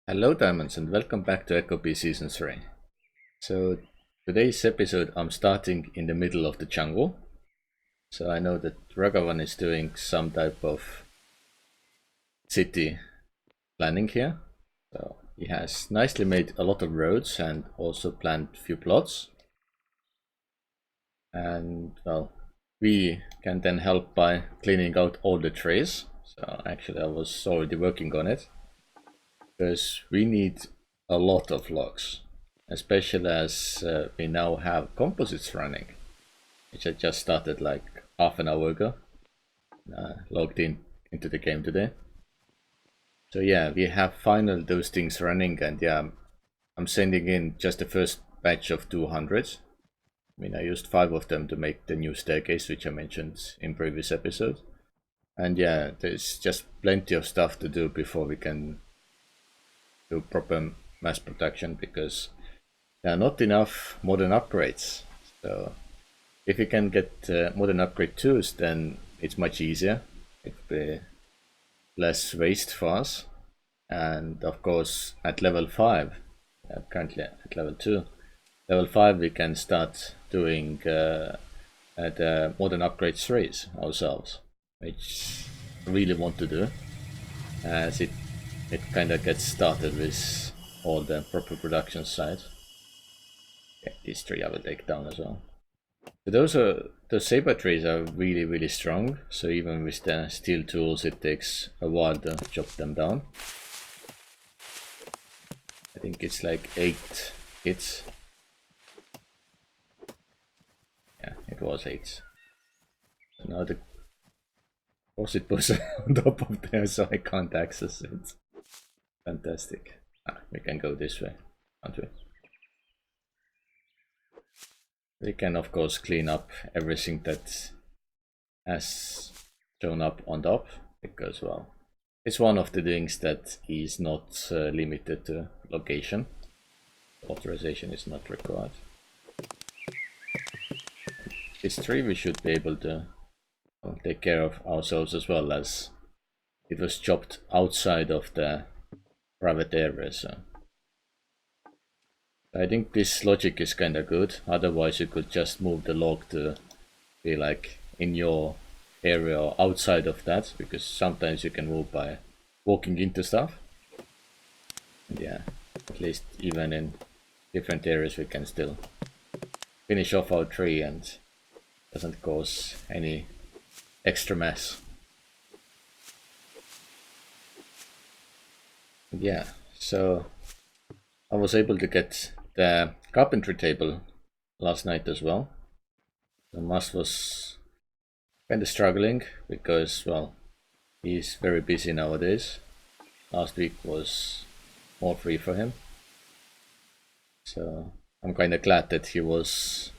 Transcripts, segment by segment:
Hello Diamonds and welcome back to Echo Season 3. So today's episode I'm starting in the middle of the jungle. So I know that Ragavan is doing some type of city planning here. So he has nicely made a lot of roads and also planned a few plots. And well, we can then help by cleaning out all the trees. So actually I was already working on it. Because we need a lot of logs, especially as we now have composites running, which I just started like half an hour ago, logged into the game today. So yeah, we have finally those things running, and yeah, I'm sending in just the first batch of 200. I mean, I used 5 of them to make the new staircase, which I mentioned in previous episode. And yeah, there's just plenty of stuff to do before we can do proper mass production, because there are not enough modern upgrades. So if we can get modern upgrade 2s, then it's much easier. It will be less waste for us. And of course at level 5, currently at level 2, level 5 we can start doing the modern upgrade 3s ourselves, which I really want to do, as it kind of gets started with all the proper production side. Yeah, these 3 I will take down as well. So those saber trees are really strong, so even with the steel tools it takes a while to chop them down. I think it's like 8 hits. Yeah, it was 8. So now the composite was on top of there, so I can't access it. Fantastic. We can go this way, can't we? We can of course clean up everything that has shown up on top, because well, it's one of the things that is not limited to location. Authorization is not required. This tree we should be able to take care of ourselves, as well as it was chopped outside of the private area, so I think this logic is kinda good. Otherwise you could just move the log to be like in your area or outside of that, because sometimes you can move by walking into stuff. And yeah, at least even in different areas we can still finish off our tree and doesn't cause any extra mess. Yeah, so I was able to get the carpentry table last night as well. The Mas was kind of struggling because, well, he's very busy nowadays. Last week was more free for him. So I'm kind of glad that he was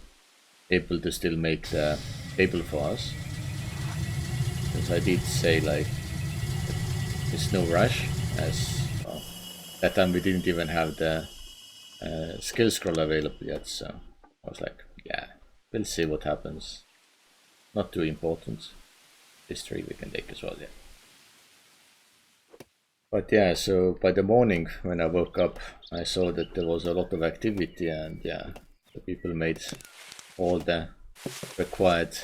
able to still make the table for us. Because I did say like, it's no rush, as well, that time we didn't even have the skill scroll available yet, so I was like, yeah, we'll see what happens. Not too important. This tree we can take as well, yeah. But yeah, so by the morning when I woke up, I saw that there was a lot of activity, and yeah, the people made all the required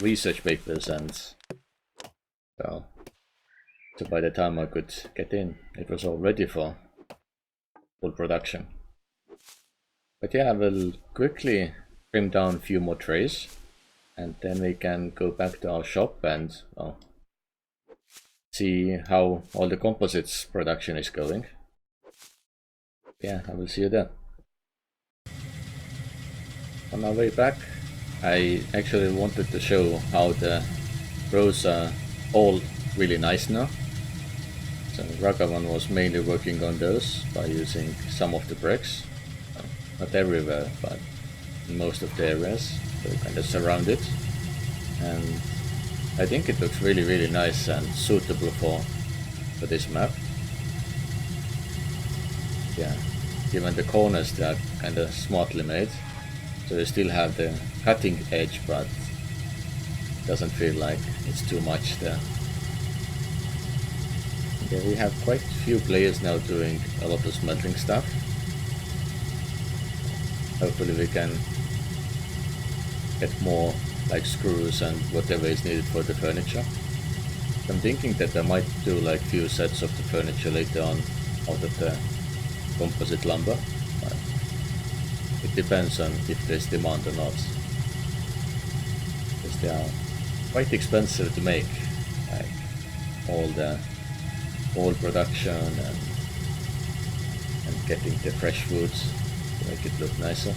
research papers, and so by the time I could get in, it was all ready for full production. But yeah, I will quickly trim down a few more trays, and then we can go back to our shop and well, see how all the composites production is going. Yeah, I will see you there. On our way back, I actually wanted to show how the rows are all really nice now. So Ragavan was mainly working on those by using some of the bricks. Not everywhere, but in most of the areas, so kind of surround it. And I think it looks really nice and suitable for this map. Yeah, even the corners, they are kind of smartly made, so they still have the cutting edge, but it doesn't feel like it's too much there. Yeah, we have quite a few players now doing a lot of smelting stuff. Hopefully we can get more like screws and whatever is needed for the furniture. I'm thinking that I might do like few sets of the furniture later on out of the composite lumber. But it depends on if there's demand or not. Because they are quite expensive to make. Like all the oil production and getting the fresh foods to make it look nicer.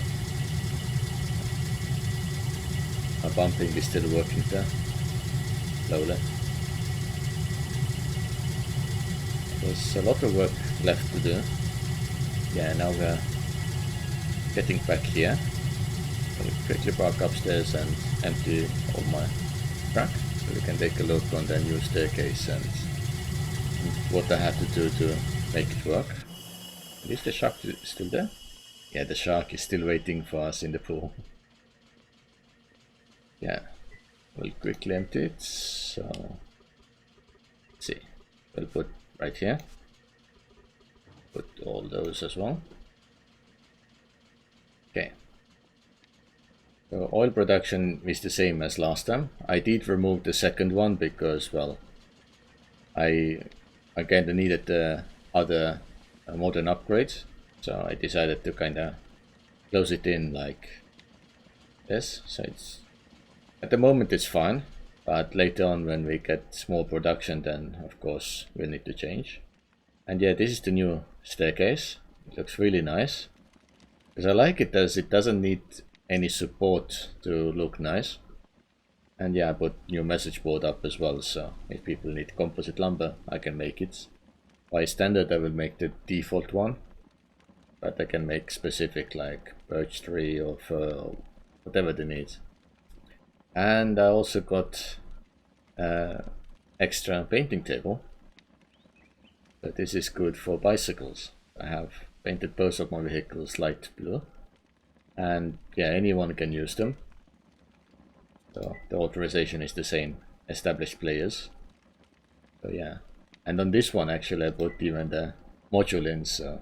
My bumping is still working there, slowly. There's a lot of work left to do. Yeah, now we're getting back here. I'll quickly park upstairs and empty all my truck so we can take a look on the new staircase and what I have to do to make it work. Is the shark still there? Yeah, the shark is still waiting for us in the pool. Yeah, we'll quickly empty it. So, let's see, we'll put right here. Put all those as well. Okay. So oil production is the same as last time. I did remove the second one because, well, I kinda needed the other modern upgrades. So I decided to kinda close it in like this. So it's at the moment it's fine, but later on when we get more production, then of course we'll need to change. And yeah, this is the new staircase. It looks really nice. Because I like it as it doesn't need any support to look nice. And yeah, I put new message board up as well, so if people need composite lumber, I can make it. By standard I will make the default one, but I can make specific like birch tree or fir or whatever they need. And I also got extra painting table. But this is good for bicycles. I have painted both of my vehicles light blue. And yeah, anyone can use them. So the authorization is the same, established players. So yeah. And on this one actually I put even the module in, so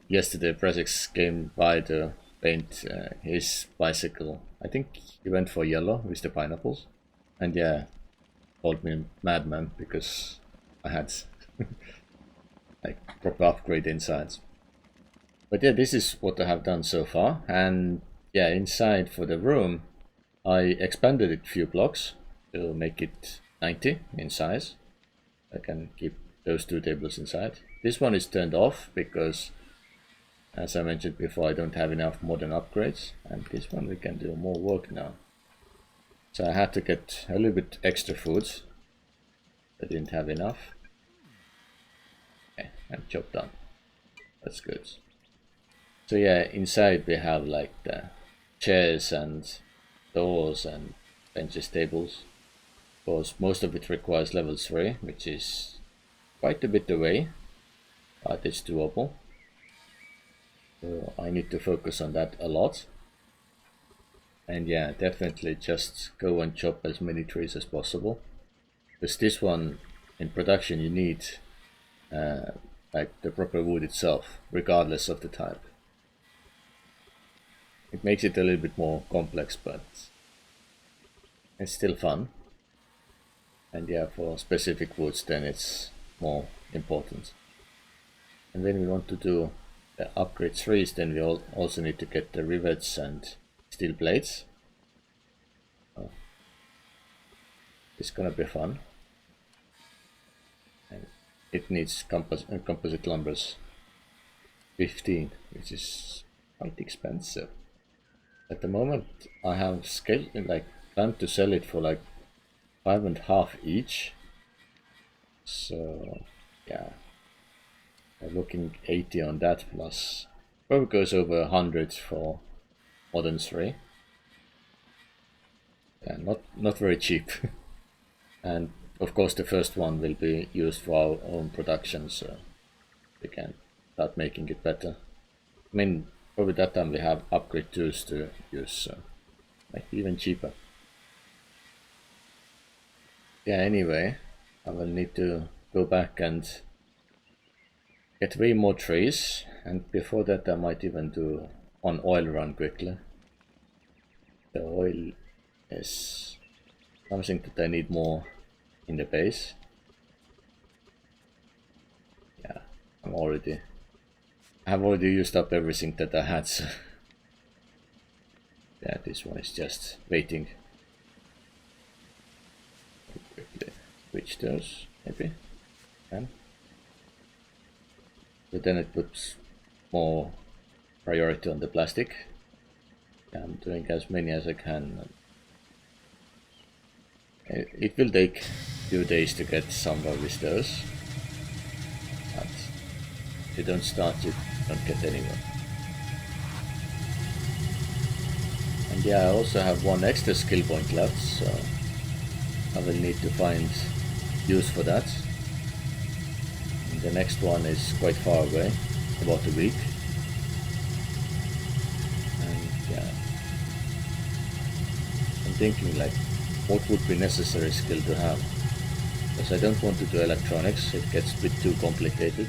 yesterday Presix came by to paint his bicycle. I think he went for yellow with the pineapples. And yeah, called me madman because I had like proper upgrade inside. But yeah, this is what I have done so far. And yeah, inside for the room, I expanded it a few blocks to make it 90 in size. I can keep those two tables inside. This one is turned off because, as I mentioned before, I don't have enough modern upgrades. And this one we can do more work now. So I had to get a little bit extra foods. I didn't have enough. Okay, and job done. That's good. So yeah, inside we have like the chairs and doors and benches, tables. Of course, most of it requires level 3, which is quite a bit away, but it's doable. So I need to focus on that a lot. And yeah, definitely just go and chop as many trees as possible. Because this one, in production, you need like the proper wood itself, regardless of the type. It makes it a little bit more complex, but it's still fun. And yeah, for specific woods, then it's more important. And when we want to do the upgrade trees, then we also need to get the rivets and steel plates. It's gonna be fun. And it needs composite lumbers 15, which is quite expensive. At the moment, I have planned to sell it for like 5.5 each. So yeah, I'm looking 80 on that plus. Probably goes over 100 for modern 3. Yeah, not very cheap. And of course the first one will be used for our own production, so we can start making it better. I mean, probably that time we have upgrade tools to use, so might be even cheaper. Yeah, anyway, I will need to go back and get way more trays, and before that I might even do one oil run quickly. The oil is something that I need more in the base. Yeah, I have already used up everything that I had, so yeah, this one is just waiting. Quickly switch those, maybe. And but then it puts more priority on the plastic. I'm doing as many as I can. It will take a few days to get somewhere with those, but if you don't start, you don't get anywhere. And yeah, I also have one extra skill point left, so I will need to find use for that. And the next one is quite far away, about a week. And yeah, I'm thinking like, what would be necessary skill to have? Because I don't want to do electronics, it gets a bit too complicated,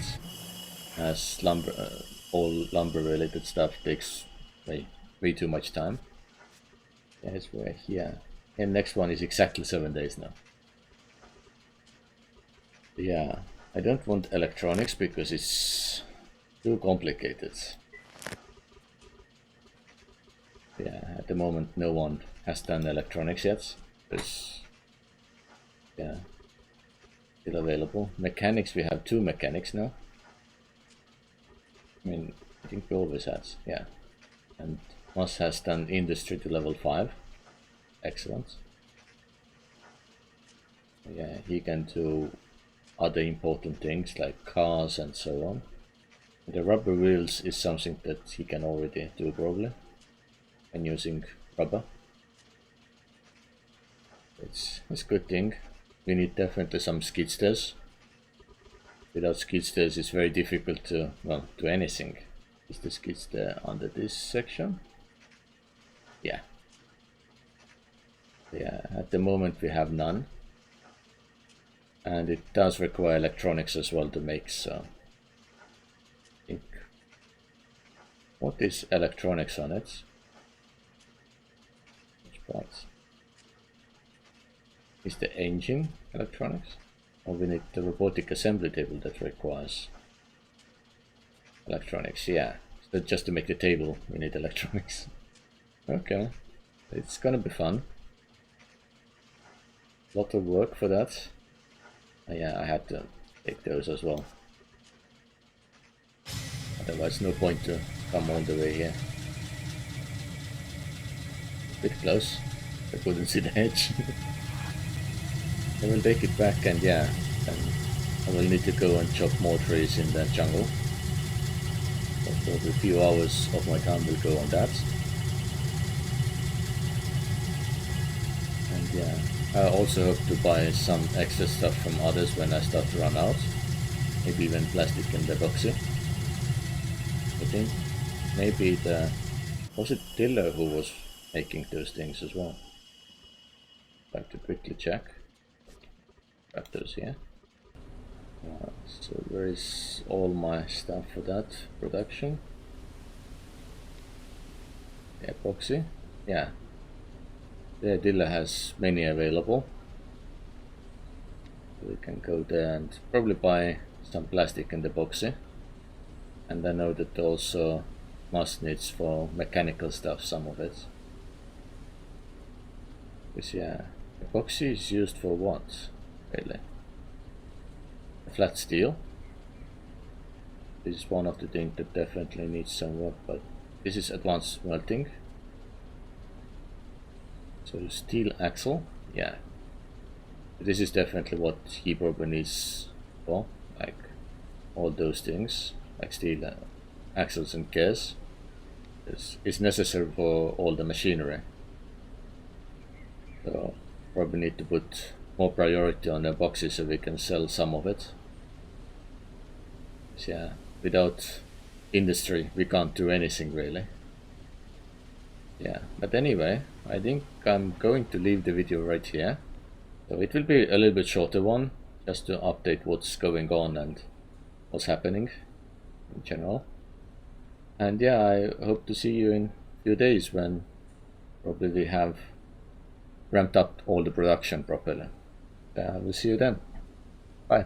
as all lumber related stuff takes way too much time. Yes, we're here. And next one is exactly 7 days now. Yeah, I don't want electronics because it's too complicated. Yeah, at the moment no one has done electronics yet, because yeah, still available. Mechanics, we have 2 mechanics now. I mean, I think we always had, yeah. And Moss has done industry to level 5. Excellent. Yeah, he can do other important things like cars and so on. The rubber wheels is something that he can already do probably, and using rubber. It's a good thing. We need definitely some skid steers. Without skid steers it's very difficult to, well, do anything. Is the skid steer under this section? Yeah. Yeah, at the moment we have none. And it does require electronics as well to make, so I think, what is electronics on it? Which parts? Is the engine electronics? Or we need the robotic assembly table that requires electronics? Yeah, so just to make the table we need electronics. Okay, it's gonna be fun. Lot of work for that. Yeah, I had to take those as well. Otherwise no point to come all the way here. Bit close. I couldn't see the edge. I will take it back, and yeah, then I will need to go and chop more trees in the jungle. So probably a few hours of my time will go on that. And yeah, I also hope to buy some extra stuff from others when I start to run out. Maybe even plastic and epoxy. I think maybe was it Diller who was making those things as well? I have to quickly check. Grab those here. So where is all my stuff for that production? Epoxy, yeah. The Dilla has many available. We can go there and probably buy some plastic and epoxy. And I know that also must needs for mechanical stuff, some of it. Because yeah, epoxy is used for what, really? Flat steel. This is one of the things that definitely needs some work, but this is advanced melting. So steel axle, yeah. This is definitely what he probably needs for, like all those things, like steel axles and gears. It's necessary for all the machinery. So probably need to put more priority on the boxes so we can sell some of it. So yeah, without industry we can't do anything really. Yeah, but anyway, I think I'm going to leave the video right here. So it will be a little bit shorter one, just to update what's going on and what's happening in general. And yeah, I hope to see you in a few days when probably we have ramped up all the production properly. I will see you then. Bye.